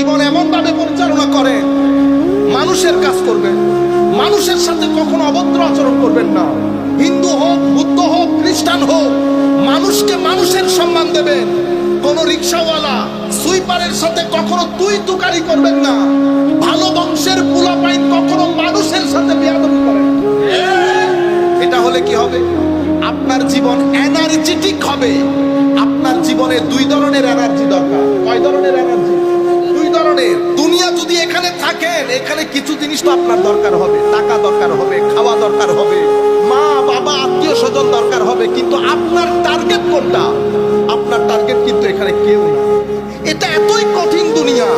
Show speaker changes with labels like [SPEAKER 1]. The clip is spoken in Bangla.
[SPEAKER 1] জীবন এমন ভাবে পরিচালনা করেন, মানুষের কাজ করবেন, মানুষের সাথে কখনো অভদ্র আচরণ করবেন না। হিন্দু হোক, বুদ্ধ হোক, খ্রিস্টান হোক, মানুষকে মানুষের সম্মান দেবেন। কোন রিক্সাওয়ালা সুইপারের সাথে কখনো তুই তুকারি করবেন না। ভালো বংশের পোলাপাইন কখনো মানুষের সাথে বেয়াদবি করেন। এটা হলে কি হবে? আপনার জীবন এনার্জেটিক হবে। আপনার জীবনে দুই ধরনের এনার্জি দরকার। কয় ধরনের এনার্জি? দুই ধরনের। দুনিয়া যদি এখানে থাকেন, এখানে কিছু জিনিস তো আপনার দরকার হবে। টাকা দরকার হবে, খাওয়া দরকার হবে, মা বাবা আত্মীয় স্বজন দরকার হবে, কিন্তু আপনার টার্গেট কোনটা? আপনার টার্গেট কিন্তু এখানে কেউ না। এটা এতই কঠিন দুনিয়া।